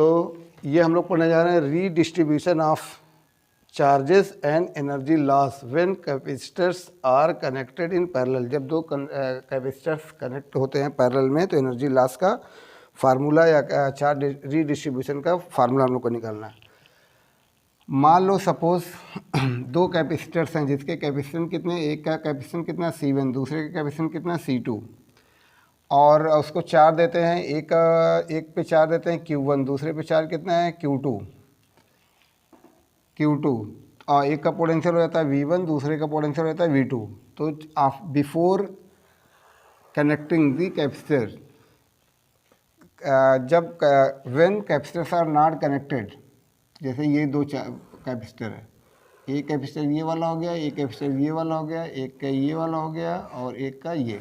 तो ये हम लोग पढ़ने जा रहे हैं redistribution of charges and energy loss when capacitors are connected in parallel. जब दो कैपेसिटर्स कनेक्ट होते हैं पैरेलल में तो एनर्जी लॉस का फार्मूला या चार्ज रीडिस्ट्रीब्यूशन का फार्मूला हम लोग को निकालना है। मान लो सपोज दो कैपेसिटर्स हैं जिसके कैपेसिटेंस कितने, एक का कैपेसिटेंस कितना C1, दूसरे का कैपेसिटेंस कितना C2, और उसको चार्ज देते हैं, एक पे चार्ज देते हैं Q1, दूसरे पे चार्ज कितना है Q2, और एक का पोटेंशियल हो जाता है V1, दूसरे का पोटेंशियल हो जाता है V2। तो बिफोर कनेक्टिंग दी कैपेसिटर, जब when capacitors are not connected, जैसे ये दो कैपेसिटर है, एक कैपेसिटर ये वाला हो गया, एक कैपेसिटर ये वाला हो गया, एक का ये वाला हो गया और एक का ये,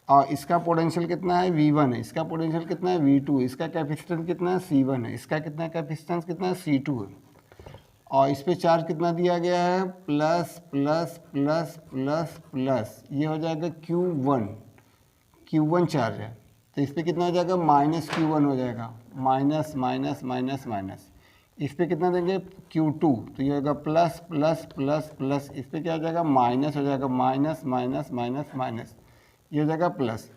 और इसका पोटेंशियल कितना है V1 है, इसका पोटेंशियल कितना है V2, इसका कैपेसिटेंस कितना है C1 है, इसका कितना कैपेसिटेंस कितना है C2 है, और इस पे चार्ज कितना दिया गया है plus plus plus plus plus, ये हो जाएगा Q1 चार्ज है, तो इस पर कितना हो जाएगा माइनस Q1 हो जाएगा, माइनस माइनस माइनस माइनस, इस पर कितना देंगे Q2, तो ये होगा प्लस प्लस प्लस प्लस, इस पर क्या हो जाएगा माइनस हो जाएगा, माइनस माइनस माइनस माइनस, ये हो जाएगा प्लस।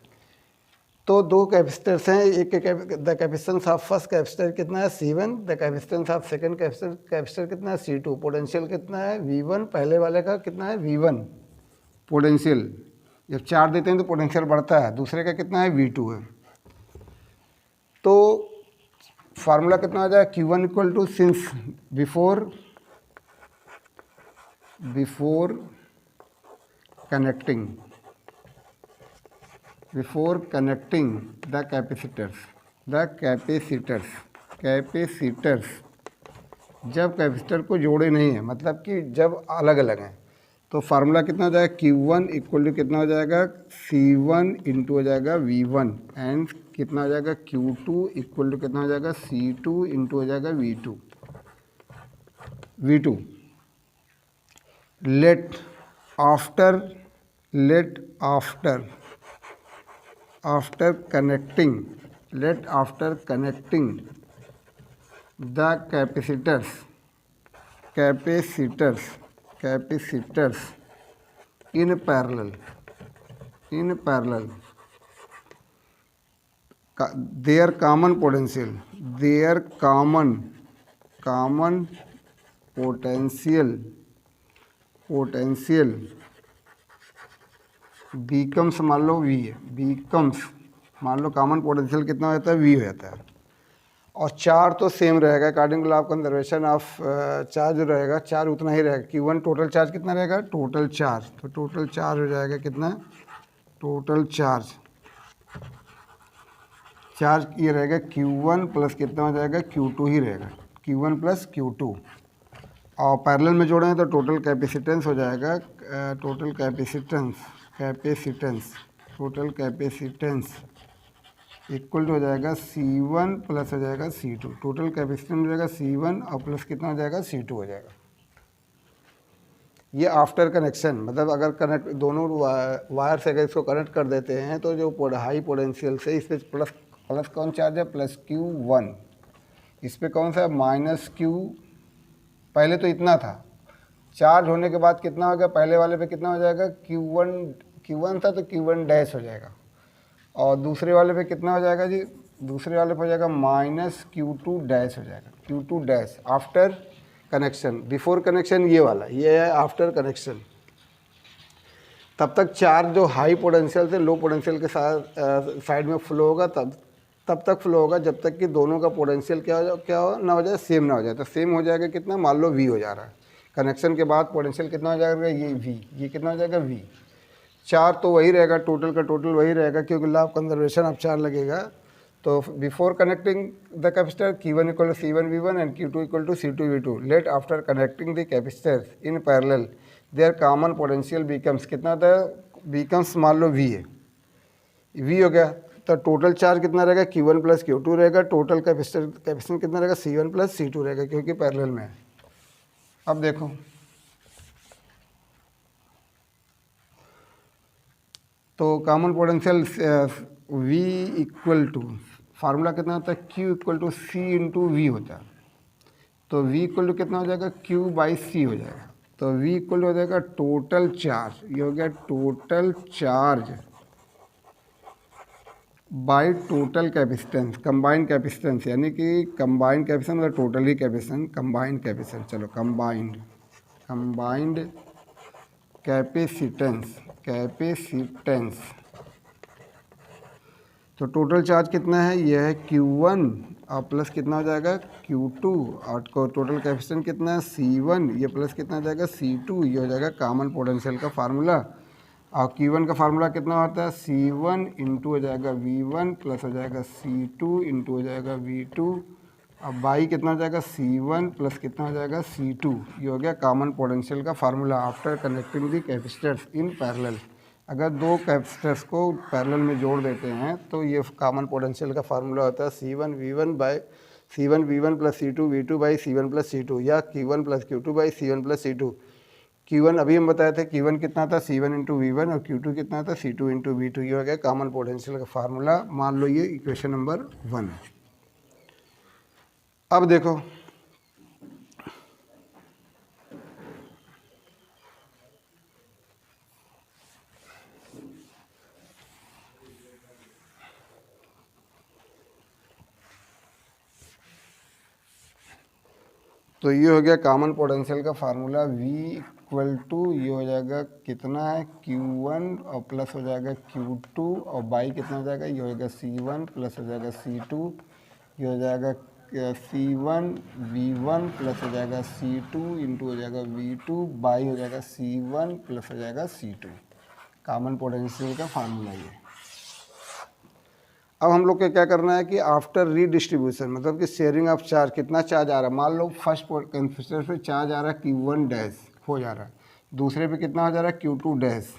तो दो कैपेसिटर्स हैं, एक के the capacitance of first capacitor कितना है C1, the capacitance of second capacitor कितना है C2, पोटेंशियल कितना है V1, पहले वाले का कितना है V1 पोटेंशियल, जब चार्ज देते हैं तो पोटेंशियल बढ़ता है, दूसरे का कितना है V2 है। तो फार्मूला कितना हो जाएगा Q1 equal to, since before connecting the capacitors, जब कैपेसिटर को जोड़े नहीं है, मतलब कि जब अलग अलग हैं, तो फार्मूला कितना हो जाएगा Q1 इक्वल टू कितना हो जाएगा C1 इंटू हो जाएगा V1 एंड कितना हो जाएगा Q2 इक्वल टू कितना हो जाएगा C2 इंटू हो जाएगा V2। Let after connecting the capacitors in parallel their common potential becomes, मान लो V है, मान लो कॉमन पोटेंशियल कितना हो जाता है V हो जाता है, और चार्ज तो सेम रहेगा according to law of conservation of charge जो रहेगा, चार्ज उतना ही रहेगा। Q1 टोटल चार्ज कितना रहेगा, टोटल चार्ज, तो टोटल चार्ज हो जाएगा कितना, टोटल चार्ज ये रहेगा Q1 प्लस कितना हो जाएगा Q2 ही रहेगा, Q1 प्लस Q2, और पैरेलल में जोड़े हैं तो टोटल कैपेसिटेंस हो जाएगा, टोटल कैपेसिटेंस इक्वल टू हो जाएगा C1 प्लस हो जाएगा C2, टोटल कैपेसिटेंस हो जाएगा C1 और प्लस कितना हो जाएगा C2 हो जाएगा। ये आफ्टर कनेक्शन, मतलब अगर कनेक्ट दोनों वायर से अगर इसको कनेक्ट कर देते हैं तो जो हाई पोटेंशियल से इस पर प्लस कौन चार्ज है प्लस Q1, इस पर कौन सा माइनस Q, पहले तो इतना था, चार्ज होने के बाद कितना हो गया, पहले वाले पे कितना हो जाएगा Q1 था तो Q1 डैश हो जाएगा, और दूसरे वाले पे कितना हो जाएगा जी, दूसरे वाले पे हो जाएगा माइनस Q2 डैश हो जाएगा, Q2 dash after connection. Before connection ये वाला, ये है आफ्टर कनेक्शन। तब तक चार्ज जो हाई पोटेंशियल से लो पोटेंशियल के साथ साइड में फ्लो होगा, तब तक फ्लो होगा जब तक कि दोनों का पोटेंशियल क्या ना हो जाए, सेम ना हो जाए। तो सेम हो जाएगा कितना, मान लो V हो जा रहा है, कनेक्शन के बाद पोटेंशियल कितना हो जाएगा, ये V, ये कितना हो जाएगा V। चार्ज तो वही रहेगा, टोटल का टोटल वही रहेगा क्योंकि law of conservation of charge लगेगा। तो before connecting the capacitor Q1 equal to C1 V1 and Q2 equal to C2 V2। Let after connecting the capacitor in parallel their common potential becomes, कितना था becomes, मान लो V है, V हो गया, तो total charge कितना रहेगा Q1 plus Q2 रहेगा, टोटल कैपेसिटेंस कितना रहेगा C1 प्लस C2 रहेगा क्योंकि पैरेलल में है। अब देखो तो common potential V equal to formula कितना होता है, Q equal to C into V होता है। तो V इक्वल टू कितना हो जाएगा, Q बाई सी हो जाएगा। तो V इक्वल हो जाएगा टोटल चार्ज, ये हो गया total charge by total capacitance, combined capacitance, यानी कि कंबाइंड कैपेसिटेंस मतलब टोटली कैपेसिटेंस, कंबाइंड कैपेसिटेंस, चलो कंबाइंड कैपेसिटेंस, तो टोटल चार्ज कितना है, ये है Q1 और प्लस कितना हो जाएगा Q2, और टोटल कैपेसिटेंस कितना है C1, ये प्लस कितना हो जाएगा C2, ये हो जाएगा कॉमन पोटेंशियल का फार्मूला। और Q1 का फार्मूला कितना होता है, C1 इंटू हो जाएगा V1 प्लस हो जाएगा C2 इंटू हो जाएगा V2, अब बाई कितना हो जाएगा C1 प्लस कितना हो जाएगा C2, ये हो गया कॉमन पोटेंशियल का formula after connecting the capacitors in parallel. अगर दो कैपेसिटर्स को पैरेलल में जोड़ देते हैं तो ये कॉमन पोटेंशियल का फार्मूला होता है C1V1 plus C2 V2 by C1 plus C2, या Q1 plus Q2 by C1 plus C2। Q1 अभी हम बताए थे Q1 कितना था C1 इंटू V1 और Q2 कितना था C2 इंटू V2, ये हो गया कॉमन पोटेंशियल का फार्मूला। मान लो ये इक्वेशन नंबर 1 है। अब देखो तो ये हो गया कॉमन पोटेंशियल का फार्मूला V इक्वल टू ये हो जाएगा कितना है Q1 और प्लस हो जाएगा Q2 और बाई कितना हो जाएगा, ये हो जाएगा C1 प्लस हो जाएगा C2, ये हो जाएगा C1 V1 प्लस हो जाएगा C2 इंटू हो जाएगा V2 बाई हो जाएगा C1 प्लस हो जाएगा C2, कॉमन पोटेंशियल का फार्मूला ये। अब हम लोग को क्या करना है कि आफ्टर रीडिस्ट्रीब्यूशन मतलब कि शेयरिंग ऑफ चार्ज, कितना चार्ज आ रहा है, मान लो फर्स्ट कैपेसिटर पे चार्ज आ रहा है Q1 डैश हो जा रहा है, दूसरे पे कितना हो जा रहा है Q2 dash.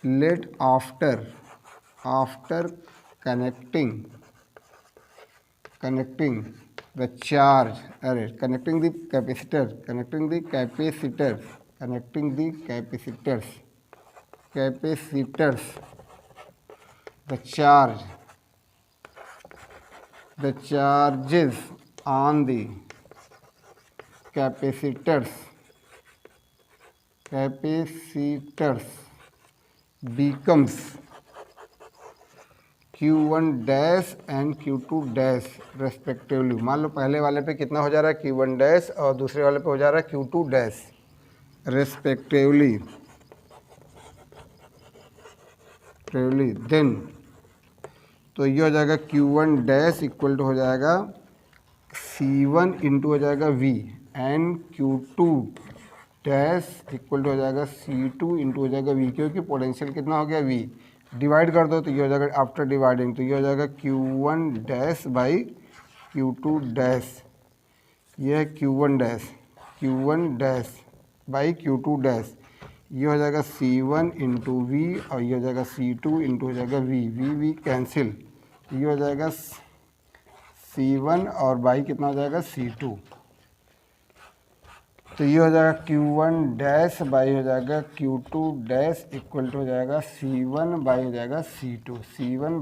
Late after connecting the charge, अरे connecting the capacitors, the charges on the capacitors becomes Q1 dash and Q2 dash respectively. मान लो पहले वाले पे कितना हो जा रहा है Q1 डैश और दूसरे वाले पे हो जा रहा है Q2 डैश रेस्पेक्टिवली, देन तो ये हो जाएगा Q1 डैश इक्वल टू हो जाएगा C1 इंटू हो जाएगा V and Q2 dash equal to हो जाएगा C2 इंटू हो जाएगा V, क्योंकि पोटेंशियल कितना हो गया V, डिवाइड कर दो तो ये हो जाएगा आफ्टर डिवाइडिंग, तो ये हो जाएगा Q1 dash by Q2 dash, ये है Q1 dash by Q2 dash, ये हो जाएगा C1 इंटू वी और ये हो जाएगा C2 इंटू हो जाएगा V कैंसिल, ये हो जाएगा C1 और बाई कितना हो जाएगा C2, तो ये हो जाएगा Q1 डैश बाई हो जाएगा Q2 डैश इक्वल टू हो जाएगा C1 बाई हो जाएगा C2, C1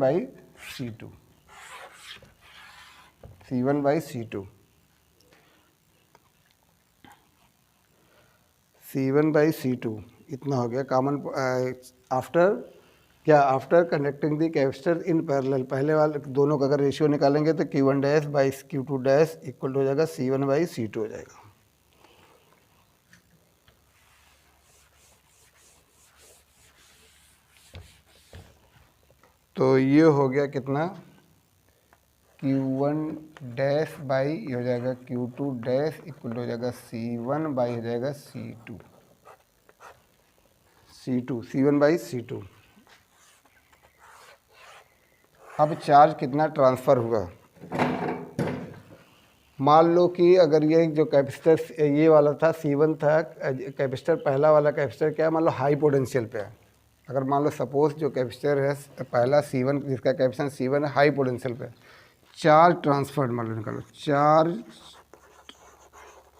बाई C2 इतना हो गया common after connecting the capacitor in parallel. पहले वाले दोनों का अगर रेशियो निकालेंगे तो Q1 dash by Q2 dash equal to हो जाएगा C1 बाई C2 हो जाएगा। तो ये हो गया कितना Q1 डैश बाई ये हो जाएगा Q2 डैश इक्वल हो जाएगा C1 बाई हो जाएगा C1 बाई C2। अब चार्ज कितना ट्रांसफ़र हुआ, मान लो कि अगर ये जो कैपेसिटर ये वाला था C1 था, कैपेसिटर पहला वाला कैपेसिटर क्या है, मान लो हाई पोटेंशियल पे है। अगर मान लो सपोज जो कैपेसिटर है पहला C1 जिसका कैपेसिटर C1 है हाई पोटेंशियल पे, चार्ज ट्रांसफर्ड मान लो निकालो, charge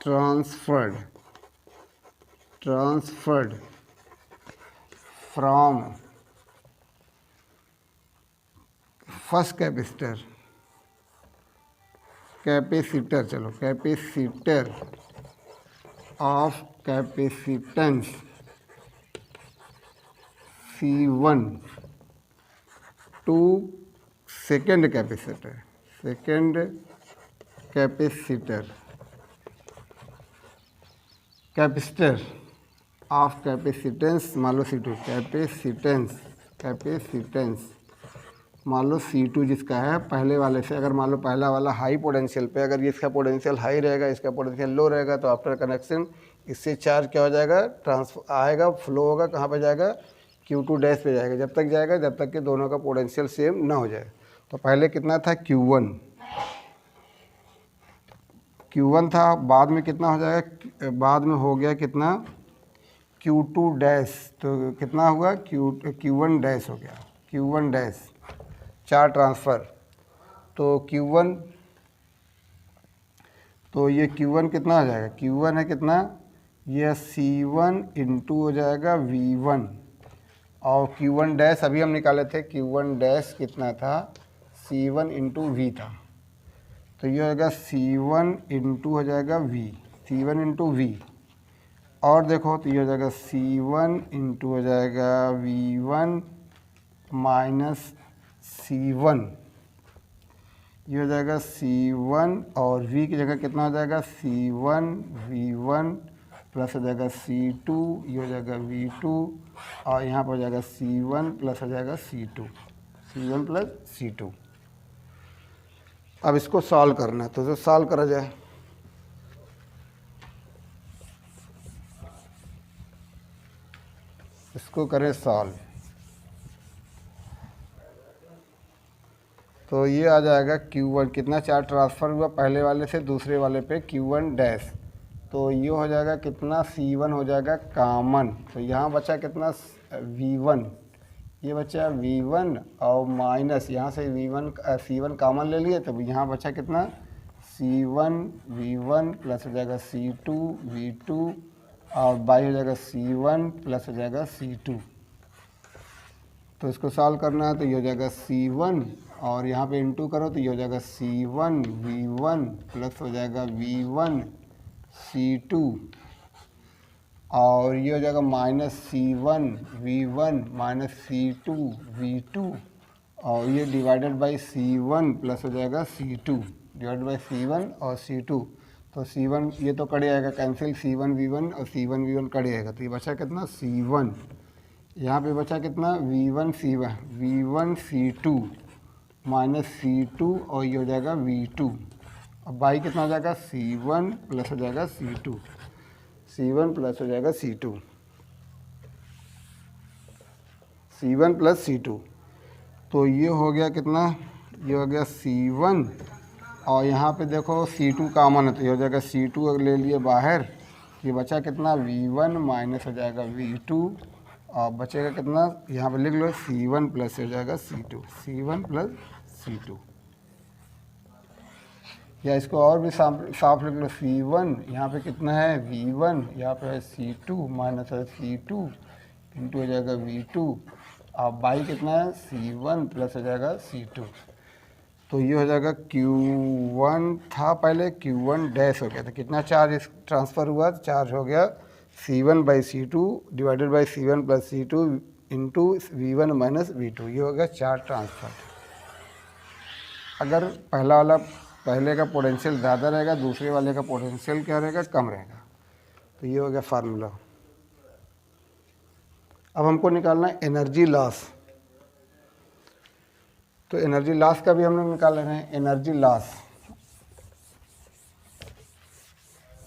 transferred from first capacitor, capacitor, चलो capacitor of capacitance C1 to second capacitor, second capacitor, capacitor of capacitance मान लो C2, कैपेसिटेंस मान लो C2 जिसका है पहले वाले से, अगर मान लो पहला वाला हाई पोटेंशियल पे, अगर ये इसका पोटेंशियल हाई रहेगा, इसका पोटेंशियल लो रहेगा, तो आफ्टर कनेक्शन इससे चार्ज क्या हो जाएगा, ट्रांसफर आएगा, फ्लो होगा, कहाँ पे जाएगा, Q2 डैश पे जाएगा, जब तक जाएगा जब तक कि दोनों का पोटेंशियल सेम ना हो जाए। तो पहले कितना था Q1 था, बाद में कितना हो जाएगा, बाद में हो गया कितना Q2 डैश, तो कितना हुआ Q1 डैश हो गया, Q1 डैश, चार ट्रांसफ़र, तो Q1, तो ये Q1 कितना हो जाएगा, Q1 है कितना, ये C1 इंटू हो जाएगा V1, और Q1 डैश अभी हम निकाले थे, Q1 डैश कितना था, C1 इंटू V था, तो ये हो जाएगा C1 इंटू हो जाएगा V, C1 इंटू V, और देखो तो ये हो जाएगा C1 इंटू हो जाएगा V1 माइनस C1, ये हो जाएगा C1, और V की जगह कितना हो जाएगा C1 V1 प्लस हो जाएगा C2, ये हो जाएगा V2, और यहाँ पर हो जाएगा C1 प्लस हो जाएगा C2, C1 प्लस C2। अब इसको सॉल्व करना है, तो जो सॉल्व करा जाए, इसको करें सॉल्व, तो ये आ जाएगा Q1, कितना चार्ज ट्रांसफ़र हुआ पहले वाले से दूसरे वाले पे, Q1 डैश, तो ये हो जाएगा कितना, C1 हो जाएगा कॉमन, तो यहाँ बचा कितना V1, ये बचा V1, और माइनस यहाँ से C1 कॉमन ले लिए, तो यहाँ बचा कितना C1 V1 प्लस हो जाएगा C2 V2, और बाई हो जाएगा C1 प्लस हो जाएगा C2। तो इसको सॉल्व करना है, तो ये हो जाएगा C1, और यहाँ पे इंटू करो तो ये हो जाएगा C1 V1 प्लस हो जाएगा V1 C2, और ये हो जाएगा minus C1 V1 minus C2 V2, और ये डिवाइडेड बाई C1 प्लस हो जाएगा C2, डिवाइडेड बाई C1 और C2, तो C1 ये तो कट जाएगा कैंसिल, C1 V1 और C1 V1 कट जाएगा, तो ये बचा कितना C1, यहाँ पे बचा कितना V1 C2 माइनस C2, और ये हो जाएगा V2, अब बाई कितना हो जाएगा C1 प्लस हो जाएगा C2, C1 प्लस हो जाएगा C2, C1 प्लस C2, तो ये हो गया कितना, ये हो गया C1, और यहाँ पे देखो C2 कॉमन है, तो ये हो जाएगा C2 अगर ले लिए बाहर, ये बचा कितना V1 माइनस हो जाएगा V2, और बचेगा कितना, यहाँ पे लिख लो C1 प्लस हो जाएगा C2, C1 प्लस C2, या इसको और भी साफ लिख लो C1, यहाँ पे कितना है V1, यहाँ पे है C2 माइनस है C2 इंटू हो जाएगा V2, और बाई कितना है C1 प्लस हो जाएगा C2, तो ये हो जाएगा Q1 था पहले, Q1 डैश हो गया, तो कितना चार्ज ट्रांसफ़र हुआ, चार्ज हो गया C1 by C2 divided by C1 plus C2 into V1 minus V2, ये हो गया चार्ज ट्रांसफ़र। अगर पहला वाला पहले का पोटेंशियल ज़्यादा रहेगा, दूसरे वाले का पोटेंशियल क्या रहेगा, कम रहेगा, तो ये हो गया फार्मूला। अब हमको निकालना है एनर्जी लॉस, तो एनर्जी लॉस का भी हम लोग निकाल रहे हैं, एनर्जी लॉस